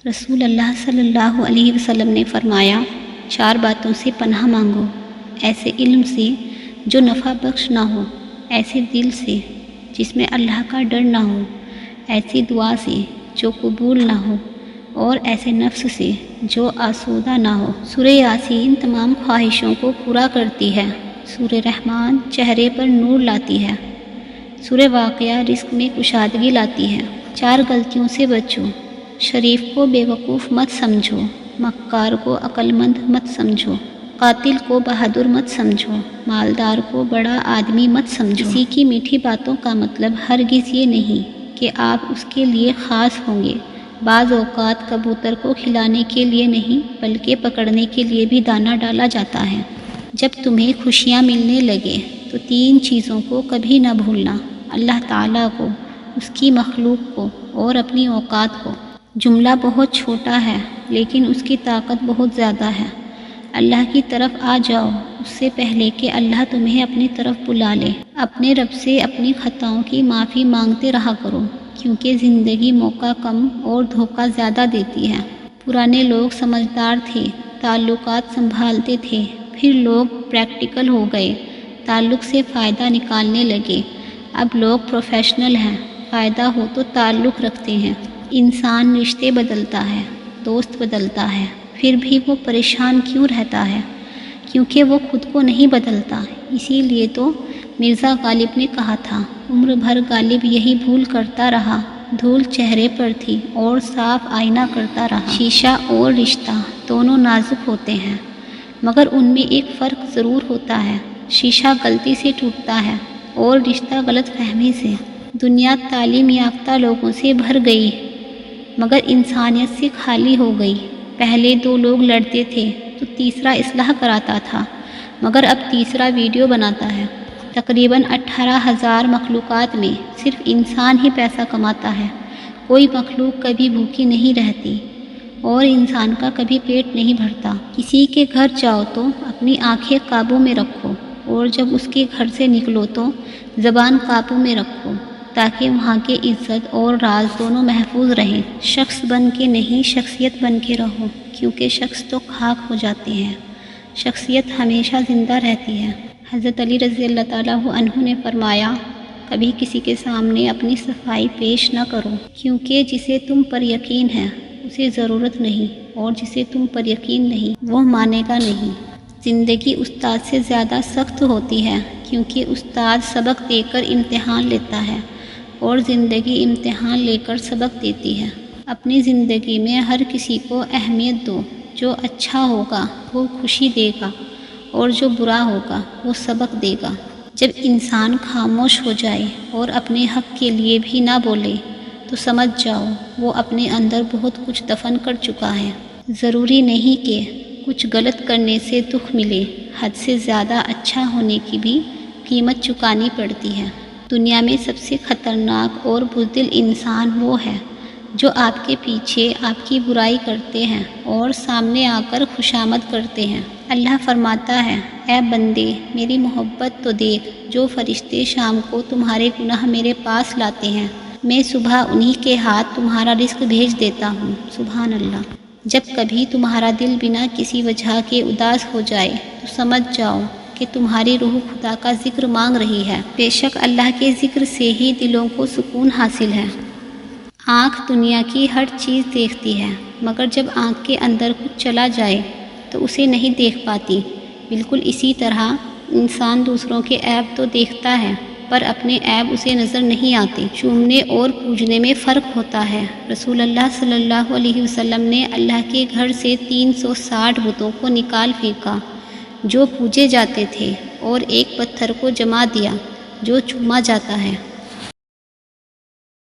رسول اللہ صلی اللہ علیہ وسلم نے فرمایا، 4 باتوں سے پناہ مانگو، ایسے علم سے جو نفع بخش نہ ہو، ایسے دل سے جس میں اللہ کا ڈر نہ ہو، ایسی دعا سے جو قبول نہ ہو، اور ایسے نفس سے جو آسودہ نہ ہو۔ سورہ یاسین تمام خواہشوں کو پورا کرتی ہے، سورہ رحمان چہرے پر نور لاتی ہے، سورہ واقعہ رزق میں کشادگی لاتی ہے۔ 4 غلطیوں سے بچو، شریف کو بے وقوف مت سمجھو، مکار کو عقل مند مت سمجھو، قاتل کو بہادر مت سمجھو، مالدار کو بڑا آدمی مت سمجھو۔ کسی کی میٹھی باتوں کا مطلب ہرگز یہ نہیں کہ آپ اس کے لیے خاص ہوں گے۔ بعض اوقات کبوتر کو کھلانے کے لیے نہیں بلکہ پکڑنے کے لیے بھی دانہ ڈالا جاتا ہے۔ جب تمہیں خوشیاں ملنے لگے تو 3 چیزوں کو کبھی نہ بھولنا، اللہ تعالیٰ کو، اس کی مخلوق کو اور اپنی اوقات کو۔ جملہ بہت چھوٹا ہے لیکن اس کی طاقت بہت زیادہ ہے۔ اللہ کی طرف آ جاؤ اس سے پہلے کہ اللہ تمہیں اپنی طرف بلا لے۔ اپنے رب سے اپنی خطاؤں کی معافی مانگتے رہا کرو، کیونکہ زندگی موقع کم اور دھوکہ زیادہ دیتی ہے۔ پرانے لوگ سمجھدار تھے، تعلقات سنبھالتے تھے، پھر لوگ پریکٹیکل ہو گئے، تعلق سے فائدہ نکالنے لگے۔ اب لوگ پروفیشنل ہیں، فائدہ ہو تو تعلق رکھتے ہیں۔ انسان رشتے بدلتا ہے، دوست بدلتا ہے، پھر بھی وہ پریشان کیوں رہتا ہے؟ کیونکہ وہ خود کو نہیں بدلتا۔ اسی لیے تو مرزا غالب نے کہا تھا، عمر بھر غالب یہی بھول کرتا رہا، دھول چہرے پر تھی اور صاف آئینہ کرتا رہا۔ شیشہ اور رشتہ دونوں نازک ہوتے ہیں، مگر ان میں ایک فرق ضرور ہوتا ہے، شیشہ غلطی سے ٹوٹتا ہے اور رشتہ غلط فہمی سے۔ دنیا تعلیم یافتہ لوگوں سے بھر گئی مگر انسانیت سے خالی ہو گئی۔ پہلے 2 لوگ لڑتے تھے تو تیسرا اصلاح کراتا تھا، مگر اب تیسرا ویڈیو بناتا ہے۔ تقریباً 18,000 مخلوقات میں صرف انسان ہی پیسہ کماتا ہے۔ کوئی مخلوق کبھی بھوکی نہیں رہتی اور انسان کا کبھی پیٹ نہیں بھرتا۔ کسی کے گھر جاؤ تو اپنی آنکھیں قابو میں رکھو، اور جب اس کے گھر سے نکلو تو زبان قابو میں رکھو، تاکہ وہاں کے عزت اور راز دونوں محفوظ رہیں۔ شخص بن کے نہیں، شخصیت بن کے رہو، کیونکہ شخص تو خاک ہو جاتے ہیں، شخصیت ہمیشہ زندہ رہتی ہے۔ حضرت علی رضی اللہ تعالیٰ عنہ نے فرمایا، کبھی کسی کے سامنے اپنی صفائی پیش نہ کرو، کیونکہ جسے تم پر یقین ہے اسے ضرورت نہیں، اور جسے تم پر یقین نہیں وہ مانے گا نہیں۔ زندگی استاد سے زیادہ سخت ہوتی ہے، کیونکہ استاد سبق دے کر امتحان لیتا ہے اور زندگی امتحان لے کر سبق دیتی ہے۔ اپنی زندگی میں ہر کسی کو اہمیت دو، جو اچھا ہوگا وہ خوشی دے گا اور جو برا ہوگا وہ سبق دے گا۔ جب انسان خاموش ہو جائے اور اپنے حق کے لیے بھی نہ بولے تو سمجھ جاؤ وہ اپنے اندر بہت کچھ دفن کر چکا ہے۔ ضروری نہیں کہ کچھ غلط کرنے سے دکھ ملے، حد سے زیادہ اچھا ہونے کی بھی قیمت چکانی پڑتی ہے۔ دنیا میں سب سے خطرناک اور بزدل انسان وہ ہے جو آپ کے پیچھے آپ کی برائی کرتے ہیں اور سامنے آ کر خوشامد کرتے ہیں۔ اللہ فرماتا ہے، اے بندے میری محبت تو دیکھ، جو فرشتے شام کو تمہارے گناہ میرے پاس لاتے ہیں، میں صبح انہی کے ہاتھ تمہارا رزق بھیج دیتا ہوں۔ سبحان اللہ۔ جب کبھی تمہارا دل بنا کسی وجہ کے اداس ہو جائے تو سمجھ جاؤ کہ تمہاری روح خدا کا ذکر مانگ رہی ہے۔ بے شک اللہ کے ذکر سے ہی دلوں کو سکون حاصل ہے۔ آنکھ دنیا کی ہر چیز دیکھتی ہے، مگر جب آنکھ کے اندر کچھ چلا جائے تو اسے نہیں دیکھ پاتی۔ بالکل اسی طرح انسان دوسروں کے عیب تو دیکھتا ہے پر اپنے عیب اسے نظر نہیں آتے۔ چومنے اور پوجنے میں فرق ہوتا ہے۔ رسول اللہ صلی اللہ علیہ وسلم نے اللہ کے گھر سے 360 بتوں کو نکال پھینکا جو پوجے جاتے تھے، اور ایک پتھر کو جما دیا جو چوما جاتا ہے۔